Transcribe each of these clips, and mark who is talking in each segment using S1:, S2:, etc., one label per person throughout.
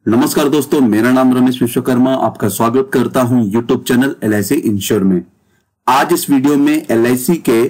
S1: नमस्कार दोस्तों, मेरा नाम रमेश विश्वकर्मा। आपका स्वागत करता हूं यूट्यूब चैनल LIC इंश्योर में। आज इस वीडियो में LIC के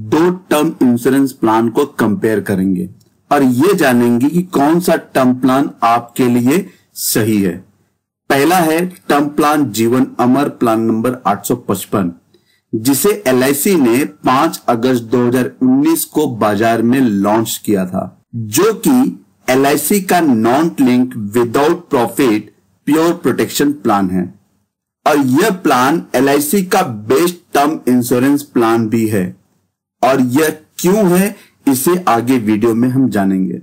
S1: दो टर्म इंश्योरेंस प्लान को कंपेयर करेंगे और ये जानेंगे कि कौन सा टर्म प्लान आपके लिए सही है। पहला है टर्म प्लान जीवन अमर प्लान नंबर 855, जिसे LIC ने 5 अगस्त 2019 को बाजार में लॉन्च किया था, जो कि LIC का non link without profit pure protection plan है और यह प्लान LIC का बेस्ट टर्म इंश्योरेंस प्लान भी है। और यह क्यों है, इसे आगे वीडियो में हम जानेंगे।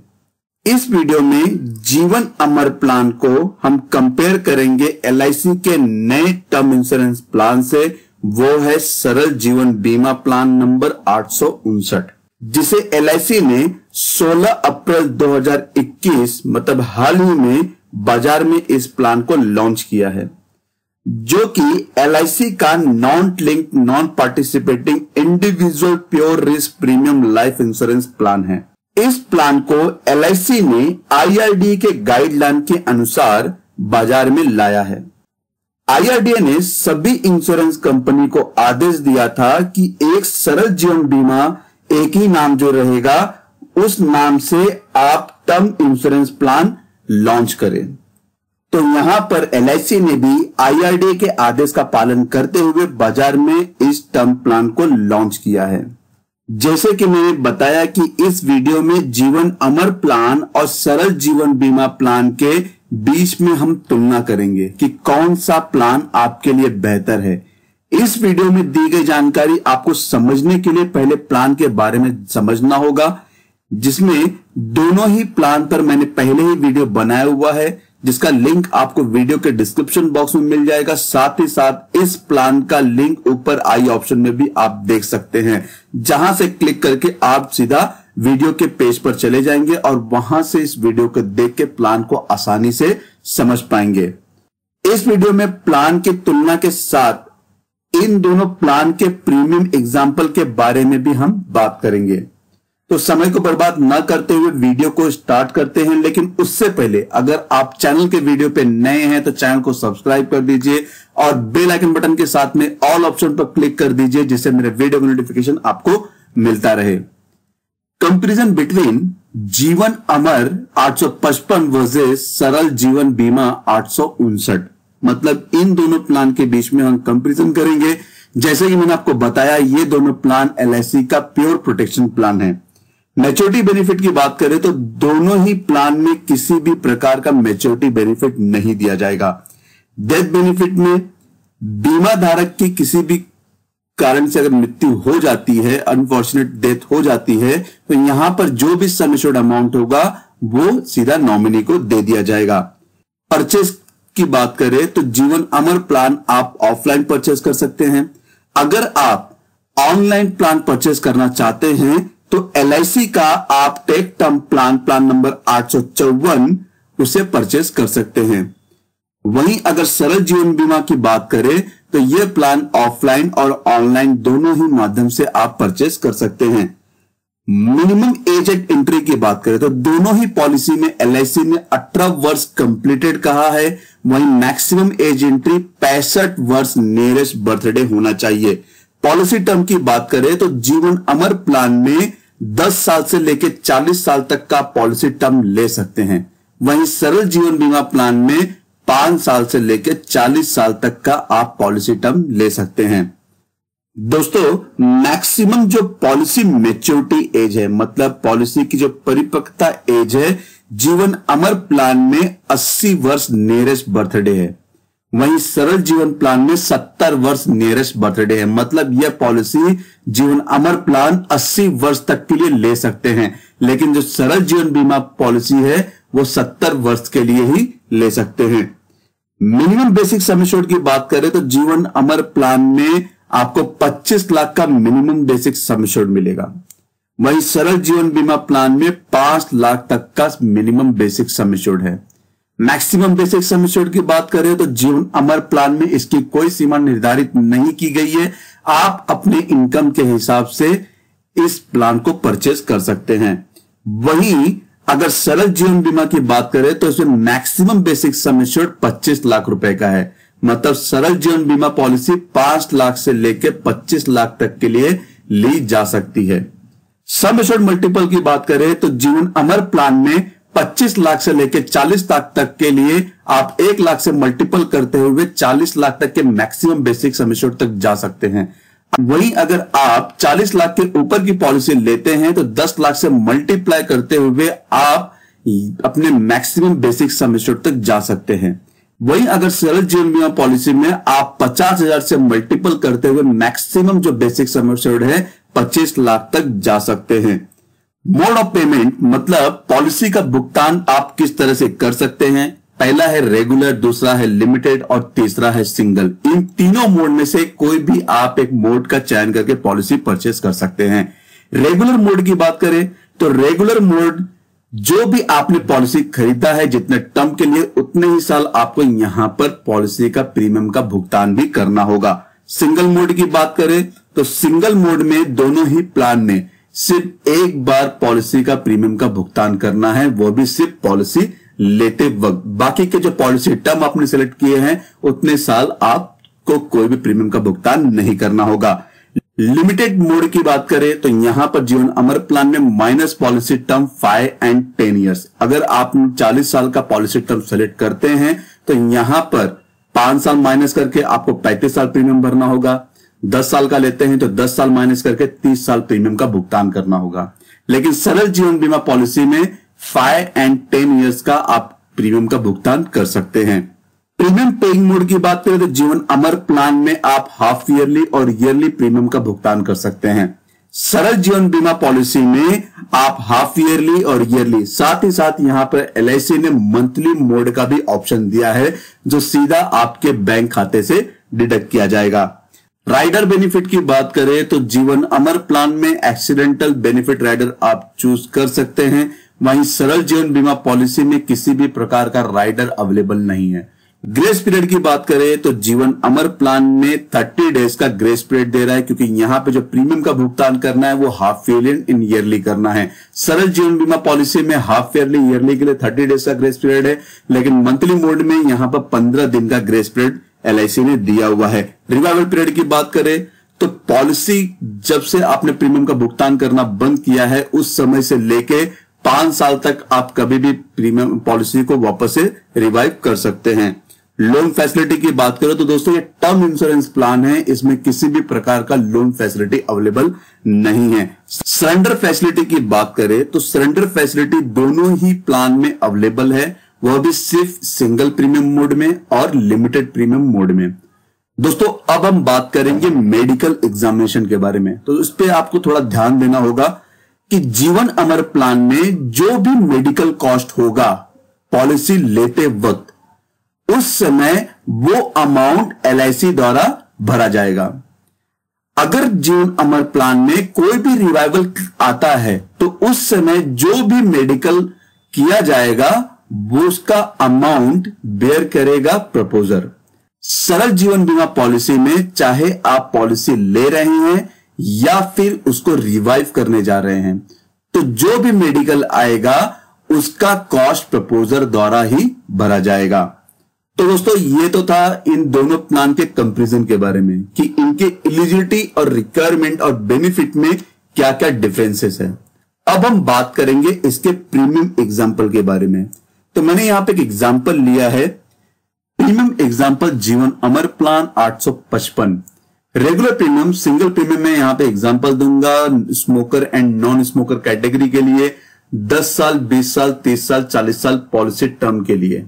S1: इस वीडियो में जीवन अमर प्लान को हम कंपेयर करेंगे LIC के नए टर्म इंश्योरेंस प्लान से। वो है सरल जीवन बीमा प्लान नंबर 859, जिसे LIC ने 16 अप्रैल 2021 मतलब हाल ही में बाजार में इस प्लान को लॉन्च किया है, जो कि LIC का non link non participating individual pure risk premium life insurance plan है। इस प्लान को LIC ने IRDA के गाइडलाइन के अनुसार बाजार में लाया है। IRDA ने सभी इंश्योरेंस कंपनी को आदेश दिया था कि एक सरल जीवन बीमा एक ही नाम जो रहेगा उस नाम से आप टर्म इंश्योरेंस प्लान लॉन्च करें। तो यहां पर LIC ने भी IRDA के आदेश का पालन करते हुए बाजार में इस टर्म प्लान को लॉन्च किया है। जैसे कि मैंने बताया कि इस वीडियो में जीवन अमर प्लान और सरल जीवन बीमा प्लान के बीच में हम तुलना करेंगे कि कौन सा प्लान आपके लिए बेहतर है। इस वीडियो में दी गई जानकारी आपको समझने के लिए पहले प्लान के बारे में समझना होगा, जिसमें दोनों ही प्लान पर मैंने पहले ही वीडियो बनाया हुआ है, जिसका लिंक आपको वीडियो के डिस्क्रिप्शन बॉक्स में मिल जाएगा। साथ ही साथ इस प्लान का लिंक ऊपर आई ऑप्शन में भी आप देख सकते हैं, जहां से क्लिक करके आप सीधा वीडियो के पेज पर चले जाएंगे और वहां से इस वीडियो को देख के प्लान को आसानी से समझ पाएंगे। इस वीडियो में प्लान की तुलना के साथ इन दोनों प्लान के प्रीमियम एग्जाम्पल के बारे में भी हम बात करेंगे। तो समय को बर्बाद न करते हुए वीडियो को स्टार्ट करते हैं, लेकिन उससे पहले अगर आप चैनल के वीडियो पे नए हैं तो चैनल को सब्सक्राइब कर दीजिए और बेल आइकन बटन के साथ में ऑल ऑप्शन पर क्लिक कर दीजिए, जिससे मेरे वीडियो का नोटिफिकेशन आपको मिलता रहे। कंपैरिजन बिटवीन जीवन अमर 855 वर्सेस सरल जीवन बीमा 859, मतलब इन दोनों प्लान के बीच में हम कंपैरिजन करेंगे। जैसे कि मैंने आपको बताया, ये दोनों प्लान LIC का प्योर प्रोटेक्शन प्लान है। मैच्योरिटी बेनिफिट की बात करें तो दोनों ही प्लान में किसी भी प्रकार का मैच्योरिटी बेनिफिट नहीं दिया जाएगा। डेथ बेनिफिट में बीमा धारक की किसी भी कारण से अगर मृत्यु हो जाती है, अनफॉर्चुनेट डेथ हो जाती है, तो यहां पर जो भी सम एश्योर्ड अमाउंट होगा वो सीधा नॉमिनी को दे दिया जाएगा। परचेस की बात करें तो जीवन अमर प्लान आप ऑफलाइन परचेस कर सकते हैं। अगर आप ऑनलाइन प्लान परचेस करना चाहते हैं तो LIC का आप टेक टर्म प्लान नंबर 854 उसे परचेस कर सकते हैं। वहीं अगर सरल जीवन बीमा की बात करें तो यह प्लान ऑफलाइन और ऑनलाइन दोनों ही माध्यम से आप परचेस कर सकते हैं। मिनिमम एज एट एंट्री की बात करें तो दोनों ही पॉलिसी में LIC ने 18 वर्ष कंप्लीटेड कहा है। वहीं मैक्सिमम एज एंट्री 65 वर्ष नियरेस्ट बर्थडे होना चाहिए। पॉलिसी टर्म की बात करें तो जीवन अमर प्लान में 10 साल से लेकर 40 साल तक का पॉलिसी टर्म ले सकते हैं। वहीं सरल जीवन बीमा प्लान में 5 साल से लेकर 40 साल तक का आप पॉलिसी टर्म ले सकते हैं। दोस्तों, मैक्सिमम जो पॉलिसी मैच्योरिटी एज है, मतलब पॉलिसी की जो परिपक्वता एज है, जीवन अमर प्लान में 80 वर्ष नियरेस्ट बर्थडे है। वहीं सरल जीवन प्लान में 70 वर्ष नियरेस्ट बर्थडे है। मतलब यह पॉलिसी जीवन अमर प्लान 80 वर्ष तक के लिए ले सकते हैं, लेकिन जो सरल जीवन बीमा पॉलिसी है वो 70 वर्ष के लिए ही ले सकते हैं। मिनिमम बेसिक सम एश्योर्ड की बात करें तो जीवन अमर प्लान में आपको 25 लाख का मिनिमम बेसिक सम एश्योर्ड मिलेगा। वहीं सरल जीवन बीमा प्लान में 5 लाख तक का मिनिमम बेसिक सम एश्योर्ड है। मैक्सिमम बेसिक सम एश्योर्ड की बात करें तो जीवन अमर प्लान में इसकी कोई सीमा निर्धारित नहीं की गई है। आप अपने इनकम के हिसाब से इस प्लान को परचेस कर सकते हैं। वहीं अगर सरल जीवन बीमा की बात करें तो इसमें maximum basic sum assured 25 lakh रुपए का है। मतलब सरल जीवन बीमा पॉलिसी 5 लाख से लेकर 25 लाख तक के लिए ली जा सकती है। सम एश्योर्ड मल्टीपल की बात करें तो जीवन अमर प्लान में 25 लाख से लेकर 40 लाख तक के लिए आप 1 लाख से मल्टीपल करते हुए 40 लाख तक के मैक्सिमम बेसिक सम एश्योर्ड तक जा सकते हैं। वहीं अगर आप 40 लाख के ऊपर की पॉलिसी लेते हैं तो 10 लाख से मल्टीप्लाई करते हुए आप अपने मैक्सिमम बेसिक सम एश्योर्ड तक जा सकते हैं। वहीं अगर सरल जीवन बीमा पॉलिसी में आप 50,000 से मल्टीपल करते हुए मैक्सिमम जो बेसिक सम एश्योर्ड है 25 लाख तक जा सकते हैं। मोड ऑफ पेमेंट मतलब पॉलिसी का भुगतान आप किस तरह से कर सकते हैं। पहला है रेगुलर, दूसरा है लिमिटेड और तीसरा है सिंगल। इन तीनों मोड में से कोई भी आप एक मोड का चयन करके पॉलिसी परचेस कर सकते हैं। रेगुलर मोड की बात करें तो रेगुलर मोड जो भी आपने पॉलिसी खरीदा है जितने टर्म के लिए उतने ही साल आपको यहां पर पॉलिसी का प्रीमियम का भुगतान भी करना होगा। सिंगल मोड की बात करें तो सिंगल मोड में दोनों ही प्लान में सिर्फ एक बार पॉलिसी का प्रीमियम का भुगतान करना है, वो भी सिर्फ पॉलिसी लेते वक्त। बाकी के जो पॉलिसी टर्म आपने सिलेक्ट किए हैं उतने साल आपको कोई भी प्रीमियम का भुगतान नहीं करना होगा। लिमिटेड मोड की बात करें तो यहां पर जीवन अमर प्लान में minus policy term 5 and 10 years. अगर आप 40 साल का पॉलिसी टर्म सेलेक्ट करते हैं तो यहां पर 5 साल माइनस करके आपको 35 साल प्रीमियम भरना होगा। 10 साल का लेते हैं तो 10 साल माइनस करके 30 साल प्रीमियम का भुगतान करना होगा। लेकिन सरल जीवन बीमा पॉलिसी में 5 एंड 10 ईयर्स का आप प्रीमियम का भुगतान कर सकते हैं। प्रीमियम पेइंग मोड की बात करें तो जीवन अमर प्लान में आप हाफ ईयरली और ईयरली प्रीमियम का भुगतान कर सकते हैं। सरल जीवन बीमा पॉलिसी में आप हाफ ईयरली और ईयरली, साथ ही साथ यहां पर एलआईसी ने मंथली मोड का भी ऑप्शन दिया है जो सीधा आपके बैंक खाते से डिडक्ट किया जाएगा। राइडर बेनिफिट की बात करें तो जीवन अमर प्लान में एक्सीडेंटल बेनिफिट राइडर आप चूज कर सकते हैं। वहीं सरल जीवन बीमा पॉलिसी में किसी भी प्रकार का राइडर अवेलेबल नहीं है। ग्रेस पीरियड की बात करें तो जीवन अमर प्लान में 30 डेज का ग्रेस पीरियड दे रहा है, क्योंकि यहां पे जो प्रीमियम का भुगतान करना है वो हाफ ईयरली इन ईयरली करना है। सरल जीवन बीमा पॉलिसी में हाफ ईयरली ईयरली के लिए 30 डेज का ग्रेस पीरियड है, लेकिन मंथली मोड में यहां पर 15 दिन का ग्रेस पीरियड एलआईसी ने दिया हुआ है। रिवाइवल पीरियड की बात करें तो पॉलिसी जब से आपने प्रीमियम का भुगतान करना बंद किया है उस समय से लेके 5 साल तक आप कभी भी प्रीमियम पॉलिसी को वापस से रिवाइव कर सकते हैं। लोन फैसिलिटी की बात करें तो दोस्तों ये टर्म इंश्योरेंस प्लान है, इसमें किसी भी प्रकार का लोन फैसिलिटी अवेलेबल नहीं है। सरेंडर फैसिलिटी की बात करें तो सरेंडर फैसिलिटी दोनों ही प्लान में अवेलेबल है, वह भी सिर्फ सिंगल प्रीमियम मोड में और लिमिटेड प्रीमियम मोड में। दोस्तों अब हम बात करेंगे मेडिकल एग्जामिनेशन के बारे में, तो इस पे आपको थोड़ा ध्यान देना होगा कि जीवन अमर प्लान में जो भी मेडिकल कॉस्ट होगा पॉलिसी लेते वक्त उस समय वो अमाउंट एलआईसी द्वारा भरा जाएगा। अगर जीवन अमर प्लान में कोई भी रिवाइवल आता है तो उस समय जो भी मेडिकल किया जाएगा वो उसका अमाउंट बेयर करेगा प्रपोजर। सरल जीवन बीमा पॉलिसी में चाहे आप पॉलिसी ले रहे हैं या फिर उसको रिवाइव करने जा रहे हैं तो जो भी मेडिकल आएगा उसका कॉस्ट प्रपोजर द्वारा ही भरा जाएगा। तो दोस्तों ये तो था इन दोनों प्लान के कंपैरिजन के बारे में कि इनके एलिजिबिलिटी और रिक्वायरमेंट और बेनिफिट में क्या क्या डिफरेंसेस है। अब हम बात करेंगे इसके प्रीमियम एग्जांपल के बारे में। तो मैंने यहां पे एक एग्जांपल लिया है, premium example Jeevan Amar plan 855। Regular premium single premium में यहां पे एग्जांपल दूंगा smoker and non smoker category के लिए 10 साल, 20 साल, 30 साल, 40 साल पॉलिसी टर्म के लिए।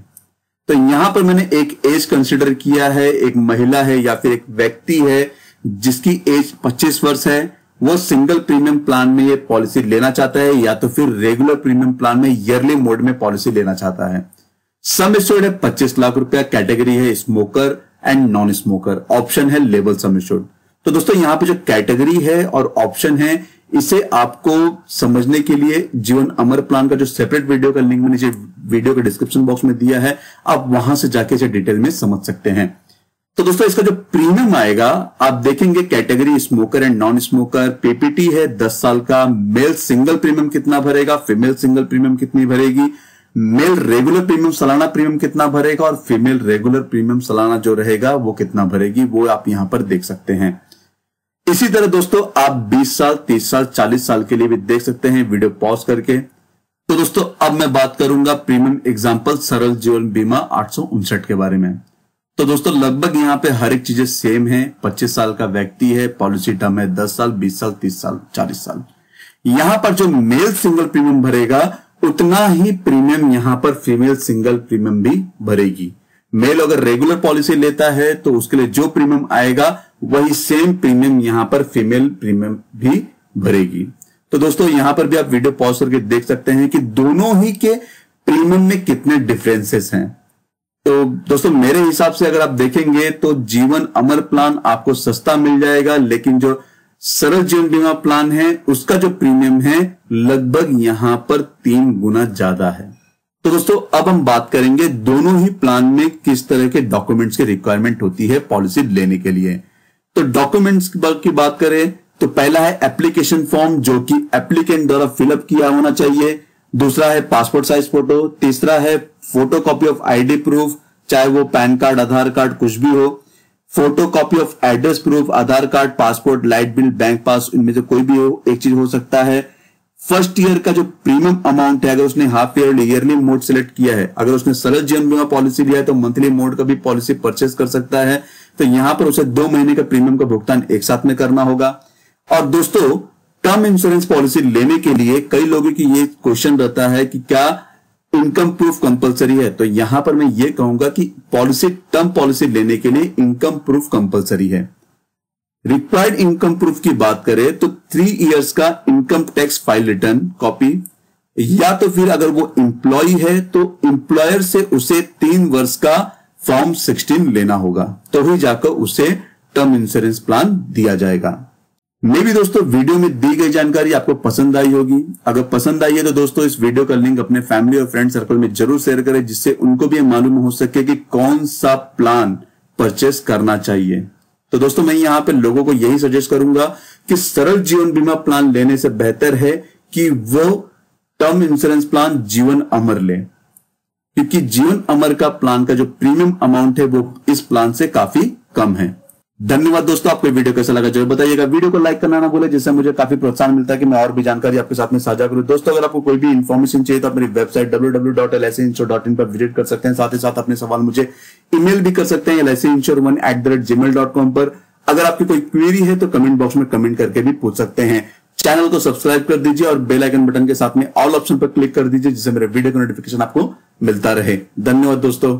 S1: तो यहां पर मैंने एक एज कंसीडर किया है, एक महिला है या फिर एक व्यक्ति है जिसकी एज 25 वर्ष है, वो सिंगल प्रीमियम प्लान में ये पॉलिसी लेना चाहता है या तो फिर रेगुलर प्रीमियम प्लान में ईयरली मोड में पॉलिसी लेना चाहता है। सम एश्योर्ड है 25 लाख रुपया, कैटेगरी है smoker and non smoker, option है लेवल सम एश्योर्ड। तो दोस्तों यहां पे जो कैटेगरी है और ऑप्शन है इसे आपको समझने के लिए जीवन अमर प्लान का जो सेपरेट वीडियो का लिंक मैंने वीडियो के डिस्क्रिप्शन बॉक्स में दिया है, आप वहां से जाके इसे डिटेल में समझ सकते हैं। तो दोस्तों इसका जो प्रीमियम आएगा आप देखेंगे, category smoker and non smoker, PPT है 10 साल का, मेल सिंगल प्रीमियम कितना भरेगा, फीमेल सिंगल प्रीमियम कितनी भरेगी, मेल रेगुलर प्रीमियम सालाना प्रीमियम कितना भरेगा और फीमेल रेगुलर प्रीमियम सालाना जो रहेगा वो कितना भरेगी, वो आप यहां पर देख सकते हैं। इसी तरह दोस्तों आप 20 साल, 30 साल, 40 साल के लिए भी देख सकते हैं वीडियो पॉज करके। तो दोस्तों अब मैं बात करूंगा प्रीमियम एग्जांपल सरल जीवन बीमा 859 के बारे में। तो दोस्तों लगभग यहां पे हर एक चीजें सेम है। 25 साल का व्यक्ति है, पॉलिसी टर्म है 10 साल, 20 साल, 30 साल, 40 साल। यहां पर जो मेल सिंगल प्रीमियम भरेगा उतना ही प्रीमियम यहां पर फीमेल सिंगल प्रीमियम भी भरेगी। मेल अगर रेगुलर पॉलिसी लेता है तो उसके लिए जो प्रीमियम आएगा वही सेम प्रीमियम यहां पर फीमेल प्रीमियम भी भरेगी। तो दोस्तों यहां पर भी आप वीडियो पॉज करके देख सकते हैं कि दोनों ही के प्रीमियम में कितने डिफरेंसेस हैं। तो दोस्तों मेरे हिसाब से अगर आप देखेंगे तो जीवन अमर प्लान आपको सस्ता मिल जाएगा, लेकिन जो सरल जीवन बीमा प्लान है उसका जो प्रीमियम है लगभग यहां पर 3 गुना ज्यादा है। तो दोस्तों अब हम बात करेंगे दोनों ही प्लान में किस तरह के डॉक्यूमेंट्स की रिक्वायरमेंट होती है पॉलिसी लेने के लिए। तो डॉक्यूमेंट्स की बात करें तो पहला है एप्लीकेशन फॉर्म जो कि एप्लीकेंट द्वारा फिलअप किया होना चाहिए। दूसरा है पासपोर्ट साइज फोटो। तीसरा है photocopy of ID proof, चाहे वो पैन कार्ड, आधार कार्ड कुछ भी हो। Photocopy of address proof, Aadhaar card, passport, light bill, bank pass, इनमें से कोई भी हो, एक चीज हो सकता है। फर्स्ट ईयर का जो प्रीमियम अमाउंट है अगर उसने half yearly, yearly mode select किया है, अगर उसने सरल जीवन बीमा पॉलिसी लिया है तो मंथली मोड का भी पॉलिसी परचेस कर सकता है। तो यहां पर उसे 2 महीने का प्रीमियम का भुगतान एक साथ में करना होगा। और दोस्तों टर्म इंश्योरेंस पॉलिसी लेने के लिए कई लोगों की ये क्वेश्चन रहता है कि क्या इनकम प्रूफ कंपलसरी है। तो यहां पर मैं ये कहूंगा कि टर्म पॉलिसी लेने के लिए इनकम प्रूफ कंपलसरी है। रिक्वायर्ड इनकम प्रूफ की बात करें तो 3 इयर्स का income tax file return copy, या तो फिर अगर वो एम्प्लॉय है तो एम्प्लॉयर से उसे 3 वर्ष का फॉर्म 16 लेना होगा, तो ही जाकर उसे टर्म इंश्योरेंस प्लान दिया जाएगा। मे भी दोस्तों वीडियो में दी गई जानकारी आपको पसंद आई होगी। अगर पसंद आई है तो दोस्तों इस वीडियो का लिंक अपने फैमिली और फ्रेंड सर्कल में जरूर शेयर करें, जिससे उनको भी मालूम हो सके कि कौन सा प्लान परचेस करना चाहिए। तो दोस्तों मैं यहां पे लोगों को यही सजेस्ट करूंगा कि सरल जीवन बीमा प्लान लेने से बेहतर है कि वो टर्म इंश्योरेंस प्लान जीवन अमर ले, क्योंकि जीवन अमर का प्लान का जो प्रीमियम अमाउंट है वो इस प्लान से काफी कम है। धन्यवाद दोस्तों, आपको वीडियो कैसा लगा जरूर बताइएगा। वीडियो को लाइक करना ना भूले, जिससे मुझे काफी प्रोत्साहन मिलता है कि मैं और भी जानकारी आपके साथ में साझा करूं। दोस्तों अगर आपको कोई भी इन्फॉर्मेशन चाहिए तो आप मेरी वेबसाइट www.licinsure.in पर विजिट कर सकते हैं। साथ ही साथ अपने सवाल मुझे ईमेल भी कर सकते हैं licinsure1@gmail.com पर। अगर आपकी कोई क्वेरी है तो कमेंट बॉक्स में कमेंट करके भी पूछ सकते हैं। चैनल को सब्सक्राइब कर दीजिए और बेल आइकन बटन के साथ में ऑल ऑप्शन पर क्लिक कर दीजिए, जिससे मेरे वीडियो का नोटिफिकेशन आपको मिलता रहे। धन्यवाद दोस्तों।